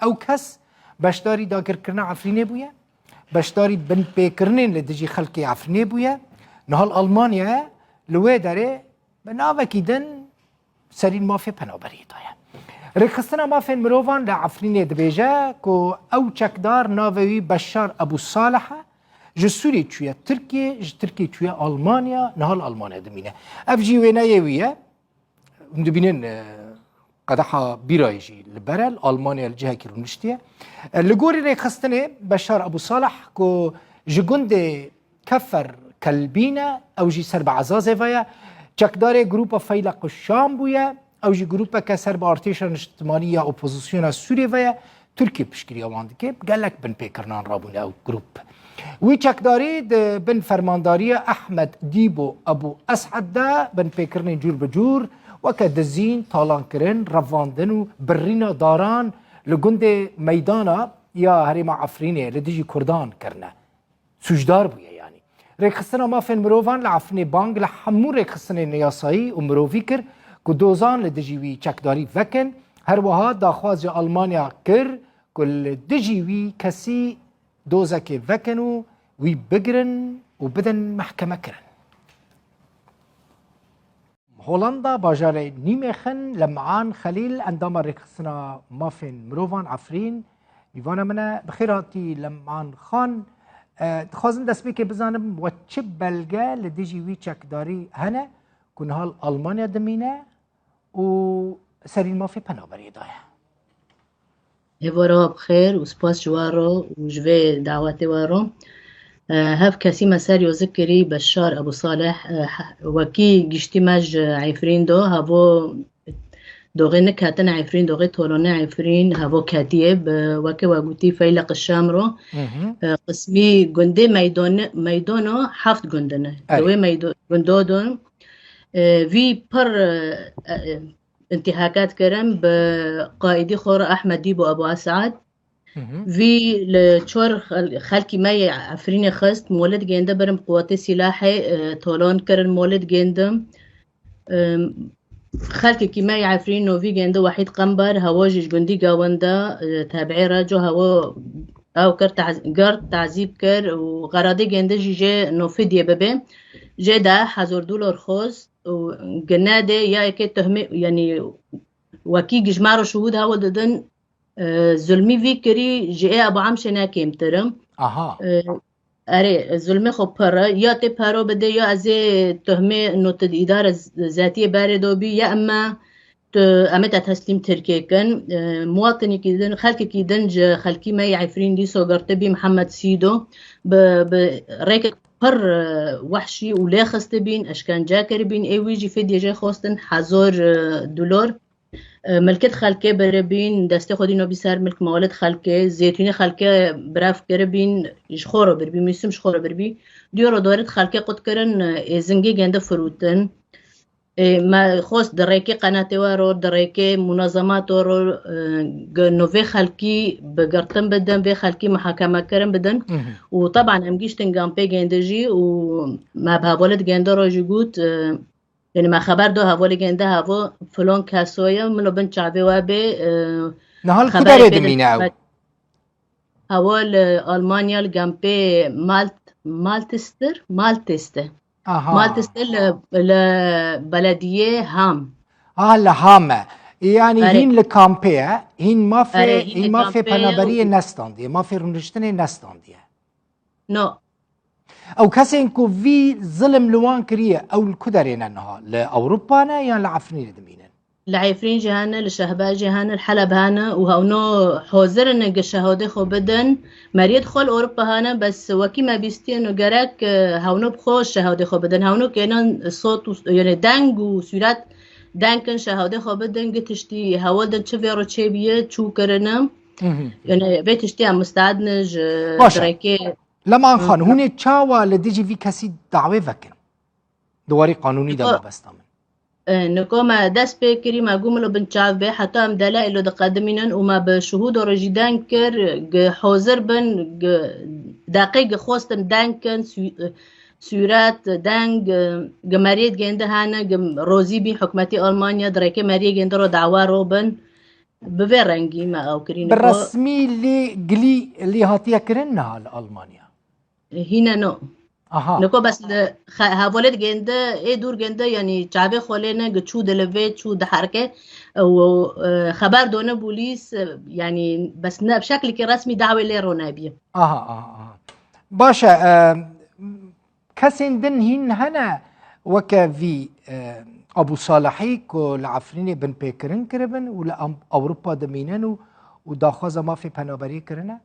او کس بشداری داگرکردنا عفرینê bûye بشداری bin pêkirinên li dijî xelkê Efrînê bûye nihal Almanyaya li wê derê bi navekî din serîn mafê penaberiyê daye. Rêxistina mafên mirovan li Efrînê dibêje ku ew çekdar navê wî Beşşar Ebu Saleh e ji Sûrê çûye Tirkiye ji Tirkiye çûye Almanya nihal Almanya dimîne. Ev jî wêneyê wî ye hûn dibînin قدحا بیرایجی لبرل آلمانیا الجهه رونشتیه لگوری رخصتنه بشار ابو صالح کو جگند کفر کلبینه او جی سر بعزازه ویا چکدار گروپ فیلق الشام بویا او جی گروپ که سر با ارتش اجتماعی یا اپوزیسیون سوریه ویا ترکیه پشکری آواند که گلک بن پیکرنان رابون او گروپ وی چکداری بن فرمانداری احمد دیبو ابو اسعد ده بن پیکرنین جور بجور وکه دزین تالان کرن رواندن و برین داران لگند میدانا یا هریم عفرینه لدیجی کردان کرنه سوجدار بویه یعنی رخصتنا مافن مروفان لعفرین بانگ لحمو رخصتن نیاسایی و مروفی کر که دوزان لدیجی وی چکداری وکن هر وها داخواز آلمانیا کر که لدیجی وی کسی دوزک وکن و وی بگرن و بدن محکمه کرن. هولندا باجار نیمخن لمعان خلیل اندام رخصتنا مافن مروفان عفرین میوانه منه بخیراتی لمعان خان خواستم دست بی که بزنم و چه بلگه لدیجی وی چکداری هنه کنه حال آلمانیا دمینه و سرین مافی پنابری دایه هوارا بخیر و سپاس جوارو و جوه دعوت وارو هف کسی مسار یوزکری بشار ابو صالح وکی گشتی مج عفرین دو هوا دوغه نکاتن عفرین دوغه تولونه عفرین هوا کاتیه وکی وگوتی فیلق الشام رو قسمی گنده میدانو 7 گندنه دوی گندودون وی پر انتهاكات كرم بقائدي خور أحمد ديبو أبو أسعد في لشور خلكي ماي عفريني خست مولد جنده برم قوات سلاحي طولون كرن مولد جنده خلكي كي ماي عفرين نوفي جنده وحيد قنبر هواجج جندي قاوندا تابعي راجو هوا او كر تعذيب كر وغراضي جنده جي نوفيديا ببي جي دا $1000 خوز وجناده يا كي تهمي يعني وكي جمارو شهود هوا ددن ظلمي فيكري جي ابو عمشه ناكيم ترم اري ظلمي خو برا يا تي بارو بده يا ازي تهمي انه اداره ذاتيه بارده بي يا اما امتى تسليم تركيا كان مواطني كيدن خلكي كيدنج خلكي ما يعرفين دي سوغرت بي محمد سيدو بريك بر وحشي ولا خستبين اشكان جاكر بين اي ويجي فديه جاي خوستن $1000 ملكت خلکه بربین دسته خودی نو بیسر ملک موالد خلکه زیتونی خلکه براف کربین جخورو بربی میسم جخورو بربی دیورو دارت خلکه قد کرن زنگی گنده فروتن ما خوست دريكي قناة وارو دريكي منظمات وارو نوفي خلكي بقرطن بدن بي خلكي محاكمة كرم بدن وطبعا امجيش تنقام بي جندجي وما بهاولد جندرو جيقوت يعني ما خبر دو هاولي جنده هاو فلان كاسويا منو بنت شعبي وابي نهال كداري دميناو هاول ألمانيا الجنبي مالتستر لبلدية هام لهامة يعني هين لكامبيا هين ما في بنابرية نستاندية ما في رنشتني نستاندية نو او کسی اینکو وی ظلم لوان کریه او الكدرين انها لأوروبا يعني لعفرين دمينن لعفرين جهانا لشهباء جهانا الحلب هانا وهونو حوزر انك الشهودة خو بدن مريد خول اوروبا هانا بس وكي ما بيستين وقراك هونو بخو الشهودة خو بدن هونو كينان صوت يعني دانج وسيرات دانكن شهودة خو بدن قتشتي هولدن تشفيرو تشيبيه تشو كرنا يعني بيتشتي مستعدنج دريكي لما خان هوني تشاوا لديجي في كسي دعوه وكن دواري قانوني ده مبستامن نكوما داس بكري ما قوملو بنتشاف به حتى ام دلائل ده قادمينن وما بشهود ورجدان كر حوزر بن دقيق خوستن دانكن سورات دانج جماريت جنده هانا روزي بي حكمتي ألمانيا دريكي ماريا جنده رو دعوا روبن بوی رنگی ما او کرین کو بالرسمي اللي هاتيا كرنها لألمانيا. هنا نو اها نکو بس هاولد گنده ای دور گنده یعنی چابه خوله نه گچو دلوه چو ده حرکه و خبر دونه بوليس يعني بس بشكل كي رسمي دعوة ليرو نابيه اها باشا كسين دن هين هنا وكا في ابو صالحي كو العفريني بن بيكرن كربن ولا اوروبا دمينن وداخوزا ما في بنابري كرنا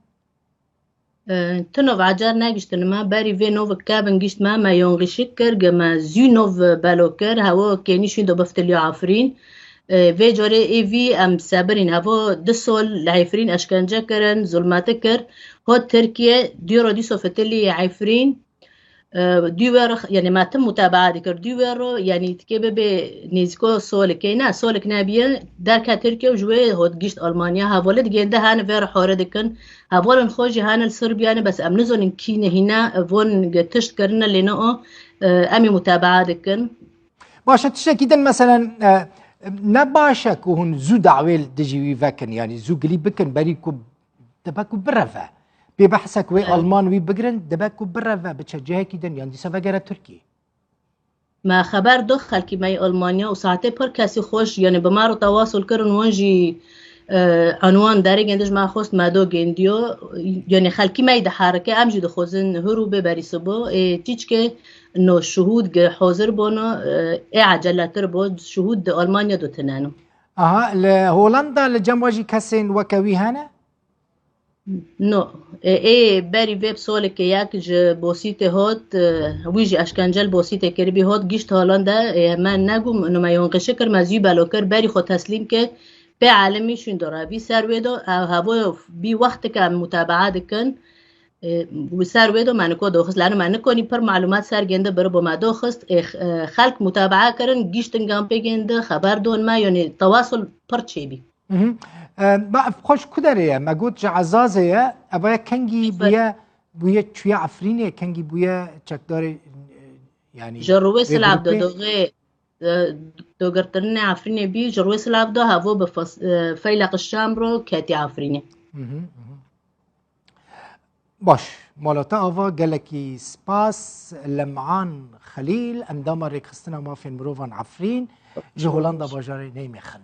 تنوف عجار ناقشتن ما باري في نوف كابن قشت ما يونغشكر جما زينوف بالوكر هوا كينيشين دو بفتليو عفرين في جوري اي في ام سابرين هوا دسول لعفرين اشكنجا كرن ظلمات كر هو تركيا ديرو دي صفتلي عفرين ديور يعني ما تم متابعة ذكر ديور يعني تكيب بنيزكو سولك كينا سولك نابية داركا تركيا وجوي هود جيشت ألمانيا هاولد جينده هان فير حورة دكن هاولن خوجي هان الصربياني بس أمنزون كينه هنا فون تشت كرنا لنو أمي متابعة دكن باشا تشتكي مثلا نباشا كون زو دعويل دجي فاكن يعني زو قلي بكن بريكو تباكو برفا ببحثك وي ألمان وي بقرن دباكو برفا بتشجيها كده يعني دي سفاقرة تركيا ما خبر دخل كي ماي ألمانيا وساعتين پر كاسي خوش يعني بمارو تواصل كرن وانجي عنوان داري گندش ما خوست ما دو گنديو يعني خلكي ما يد حركة امجي دخوزن هروبه بري سبو تيج که انه شهود حاضر بونو عجلة تربو شهود ألمانيا دو تنانو اها لهولندا لجمواجي كاسين وكوي هنا نو باري ويب سولك ياك بوسيته هوت ويجي اشكنجل بوسيته كربي هوت جيشت هولندا ما نگم انه ما يونقشكر ما زي بالوكر باري خو تسليم که به عالمی شون داره بی سرویدو هوا بی وقت که متابعه دکن و سرویدو من کو دوخست لانه من کنی پر معلومات سر گنده بر با ما دوخست خلق متابعه کردن گیشتن گام بگنده خبر دون ما یعنی تواصل پر چی بی بقى خوش كدرية ما قلت عزازية أبايا كنجي بويا تشويا عفريني كنجي بويا تشكداري يعني جرويس العبدو دوغي دوغرترني عفريني بي جرويس العبدو هافو بفص فيلق الشامرو كاتي عفريني باش مالتا آوا قالكي سباس لمعان خليل اندام ريكستنا ما في مروفان عفرين جي هولندا باجاري نيمي خن